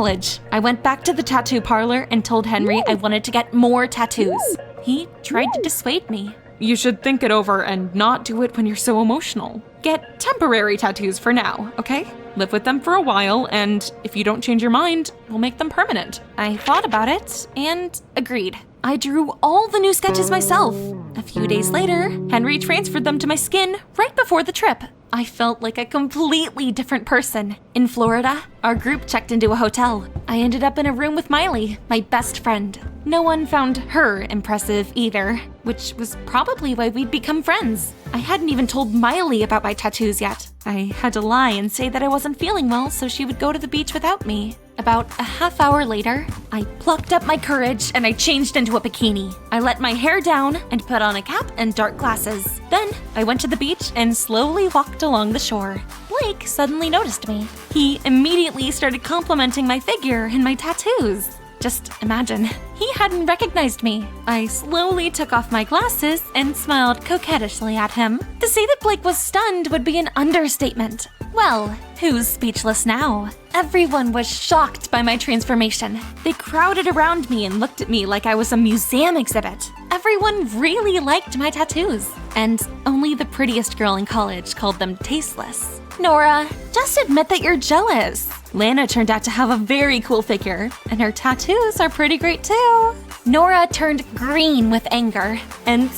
college. I went back to the tattoo parlor and told Henry I wanted to get more tattoos. He tried to dissuade me. You should think it over and not do it when you're so emotional. Get temporary tattoos for now, okay? Live with them for a while, and if you don't change your mind, we'll make them permanent. I thought about it and agreed. I drew all the new sketches myself. A few days later, Henry transferred them to my skin right before the trip. I felt like a completely different person. In Florida, our group checked into a hotel. I ended up in a room with Miley, my best friend. No one found her impressive either, which was probably why we'd become friends. I hadn't even told Miley about my tattoos yet. I had to lie and say that I wasn't feeling well so she would go to the beach without me. About a half hour later, I plucked up my courage and I changed into a bikini. I let my hair down and put on a cap and dark glasses. Then I went to the beach and slowly walked along the shore. Blake suddenly noticed me. He immediately started complimenting my figure and my tattoos. Just imagine, he hadn't recognized me. I slowly took off my glasses and smiled coquettishly at him. To say that Blake was stunned would be an understatement. Well, who's speechless now? Everyone was shocked by my transformation. They crowded around me and looked at me like I was a museum exhibit. Everyone really liked my tattoos, and only the prettiest girl in college called them tasteless. Nora, just admit that you're jealous. Lana turned out to have a very cool figure, and her tattoos are pretty great too. Nora turned green with anger, and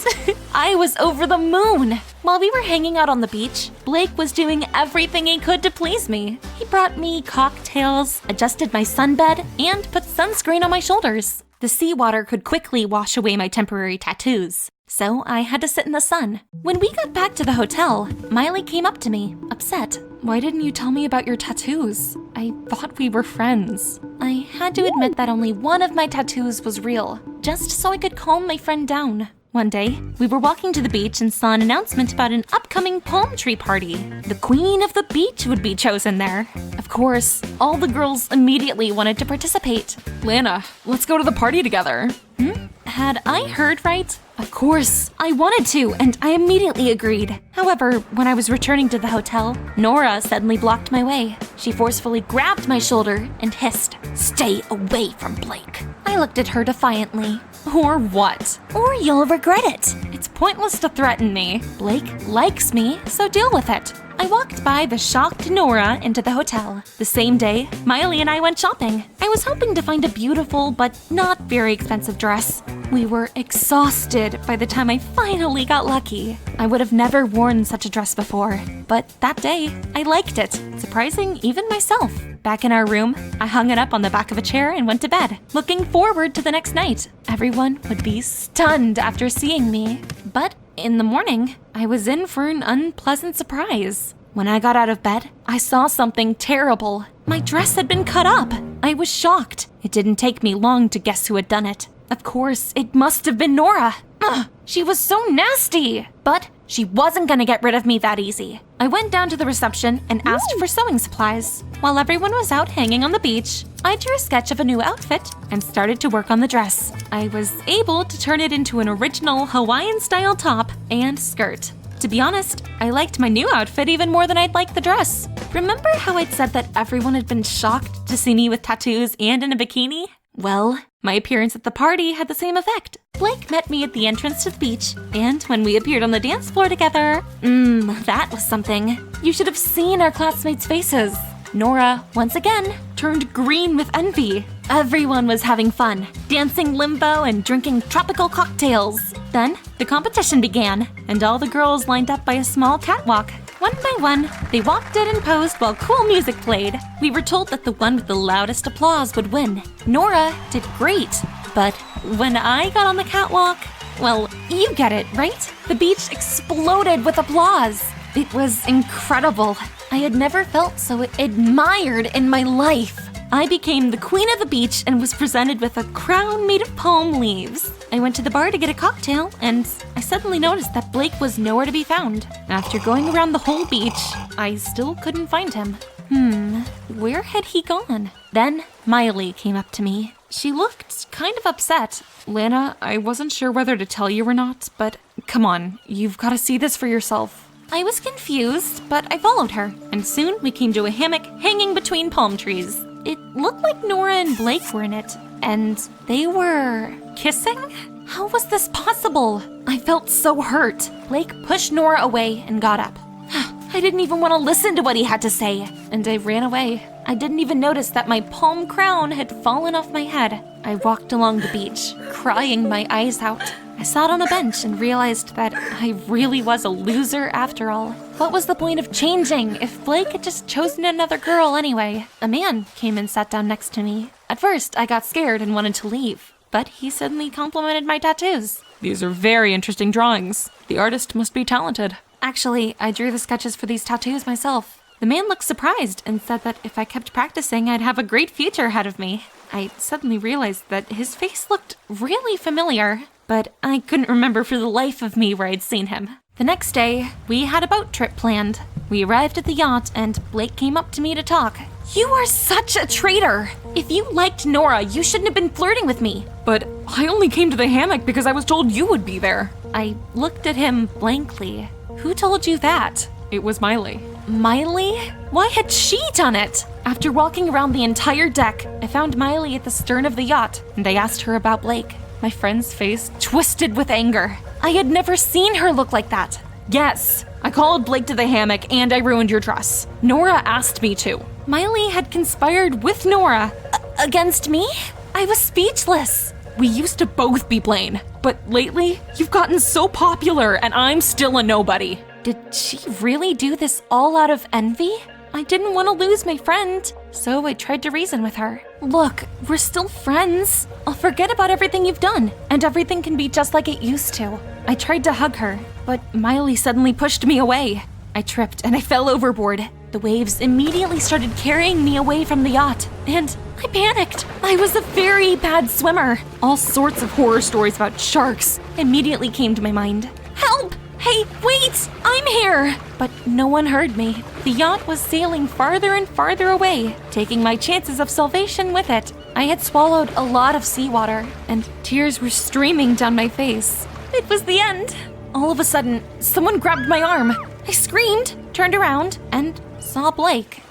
I was over the moon. While we were hanging out on the beach, Blake was doing everything he could to please me. He brought me cocktails, adjusted my sunbed, and put sunscreen on my shoulders. The seawater could quickly wash away my temporary tattoos, so I had to sit in the sun. When we got back to the hotel, Miley came up to me, upset. Why didn't you tell me about your tattoos? I thought we were friends. I had to admit that only one of my tattoos was real, just so I could calm my friend down. One day, we were walking to the beach and saw an announcement about an upcoming palm tree party. The queen of the beach would be chosen there. Of course, all the girls immediately wanted to participate. Lana, let's go to the party together. Had I heard right? Of course, I wanted to, and I immediately agreed. However, when I was returning to the hotel, Nora suddenly blocked my way. She forcefully grabbed my shoulder and hissed, "Stay away from Blake." I looked at her defiantly. Or what? Or you'll regret it. It's pointless to threaten me. Blake likes me, so deal with it. I walked by the shocked Nora into the hotel. The same day, Miley and I went shopping. I was hoping to find a beautiful but not very expensive dress. We were exhausted by the time I finally got lucky. I would have never worn such a dress before, but that day, I liked it, surprising even myself. Back in our room, I hung it up on the back of a chair and went to bed, looking forward to the next night. Everyone would be stunned after seeing me. But in the morning, I was in for an unpleasant surprise. When I got out of bed, I saw something terrible. My dress had been cut up. I was shocked. It didn't take me long to guess who had done it. Of course, it must have been Nora. Ugh, she was so nasty. But she wasn't gonna get rid of me that easy. I went down to the reception and asked for sewing supplies. While everyone was out hanging on the beach, I drew a sketch of a new outfit and started to work on the dress. I was able to turn it into an original Hawaiian-style top and skirt. To be honest, I liked my new outfit even more than I'd liked the dress. Remember how I'd said that everyone had been shocked to see me with tattoos and in a bikini? Well, my appearance at the party had the same effect. Blake met me at the entrance to the beach, and when we appeared on the dance floor together, that was something. You should have seen our classmates' faces. Nora, once again, turned green with envy. Everyone was having fun, dancing limbo and drinking tropical cocktails. Then, the competition began, and all the girls lined up by a small catwalk. One by one, they walked in and posed while cool music played. We were told that the one with the loudest applause would win. Nora did great, but when I got on the catwalk, well, you get it, right? The beach exploded with applause. It was incredible. I had never felt so admired in my life. I became the queen of the beach and was presented with a crown made of palm leaves. I went to the bar to get a cocktail, and I suddenly noticed that Blake was nowhere to be found. After going around the whole beach, I still couldn't find him. Where had he gone? Then Miley came up to me. She looked kind of upset. Lana, I wasn't sure whether to tell you or not, but come on, you've got to see this for yourself. I was confused, but I followed her, and soon we came to a hammock hanging between palm trees. it looked like Nora and Blake were in it, and they were kissing? How was this possible? I felt so hurt. Blake pushed Nora away and got up. I didn't even want to listen to what he had to say, and I ran away. I didn't even notice that my palm crown had fallen off my head. I walked along the beach, crying my eyes out. I sat on a bench and realized that I really was a loser after all. What was the point of changing if Blake had just chosen another girl anyway? A man came and sat down next to me. At first, I got scared and wanted to leave, but he suddenly complimented my tattoos. These are very interesting drawings. The artist must be talented. Actually, I drew the sketches for these tattoos myself. The man looked surprised and said that if I kept practicing, I'd have a great future ahead of me. I suddenly realized that his face looked really familiar, but I couldn't remember for the life of me where I'd seen him. The next day, we had a boat trip planned. We arrived at the yacht and Blake came up to me to talk. You are such a traitor! If you liked Nora, you shouldn't have been flirting with me. But I only came to the hammock because I was told you would be there. I looked at him blankly. Who told you that? It was Miley. Miley? Why had she done it? After walking around the entire deck, I found Miley at the stern of the yacht, and I asked her about Blake. My friend's face twisted with anger. I had never seen her look like that. Yes, I called Blake to the hammock and I ruined your dress. Nora asked me to. Miley had conspired with Nora against me? I was speechless. We used to both be Blaine, but lately, you've gotten so popular and I'm still a nobody. Did she really do this all out of envy? I didn't want to lose my friend, so I tried to reason with her. Look, we're still friends. I'll forget about everything you've done, and everything can be just like it used to. I tried to hug her, but Miley suddenly pushed me away. I tripped and I fell overboard. The waves immediately started carrying me away from the yacht, and I panicked. I was a very bad swimmer. All sorts of horror stories about sharks immediately came to my mind. Help! Hey, wait! I'm here! But no one heard me. The yacht was sailing farther and farther away, taking my chances of salvation with it. I had swallowed a lot of seawater, and tears were streaming down my face. It was the end. All of a sudden, someone grabbed my arm. I screamed, turned around, and saw Blake.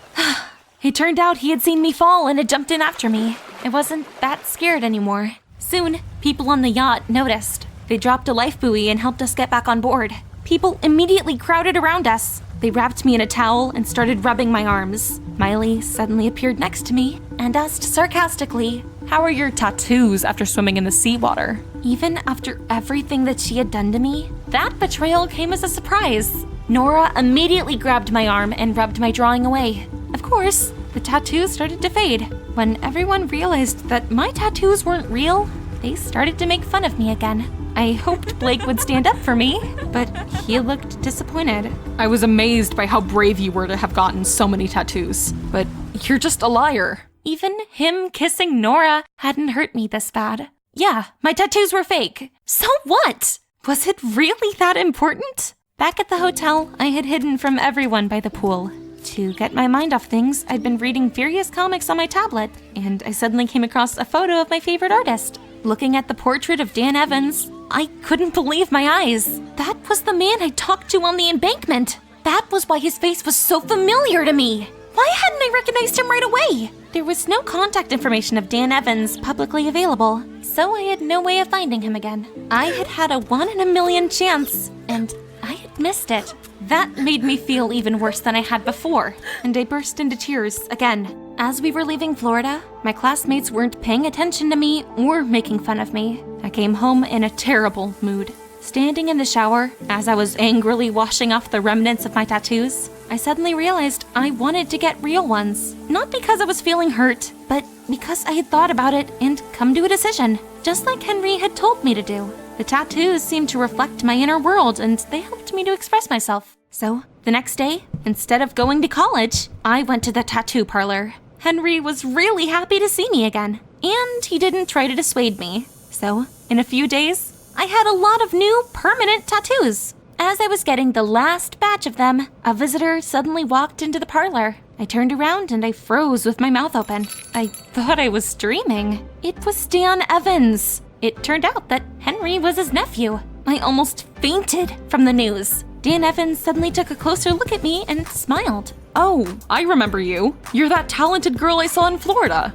It turned out he had seen me fall and had jumped in after me. I wasn't that scared anymore. Soon, people on the yacht noticed. They dropped a life buoy and helped us get back on board. People immediately crowded around us. They wrapped me in a towel and started rubbing my arms. Miley suddenly appeared next to me and asked sarcastically, "How are your tattoos after swimming in the seawater?" Even after everything that she had done to me, that betrayal came as a surprise. Nora immediately grabbed my arm and rubbed my drawing away. Of course, the tattoos started to fade. When everyone realized that my tattoos weren't real, they started to make fun of me again. I hoped Blake would stand up for me, but he looked disappointed. I was amazed by how brave you were to have gotten so many tattoos, but you're just a liar. Even him kissing Nora hadn't hurt me this bad. Yeah, my tattoos were fake. So what? Was it really that important? Back at the hotel, I had hidden from everyone by the pool. To get my mind off things, I'd been reading various comics on my tablet, and I suddenly came across a photo of my favorite artist. Looking at the portrait of Dan Evans, I couldn't believe my eyes. That was the man I talked to on the embankment. That was why his face was so familiar to me. Why hadn't I recognized him right away? There was no contact information of Dan Evans publicly available, so I had no way of finding him again. I had had a 1 in a million chance, and I had missed it. That made me feel even worse than I had before, and I burst into tears again. As we were leaving Florida, my classmates weren't paying attention to me or making fun of me. I came home in a terrible mood. Standing in the shower, as I was angrily washing off the remnants of my tattoos, I suddenly realized I wanted to get real ones. Not because I was feeling hurt, but because I had thought about it and come to a decision, just like Henry had told me to do. The tattoos seemed to reflect my inner world, and they helped me to express myself. So, the next day, instead of going to college, I went to the tattoo parlor. Henry was really happy to see me again, and he didn't try to dissuade me. So, in a few days, I had a lot of new permanent tattoos. As I was getting the last batch of them, a visitor suddenly walked into the parlor. I turned around and I froze with my mouth open. I thought I was dreaming. It was Dan Evans. It turned out that Henry was his nephew. I almost fainted from the news. Dan Evans suddenly took a closer look at me and smiled. Oh, I remember you. You're that talented girl I saw in Florida.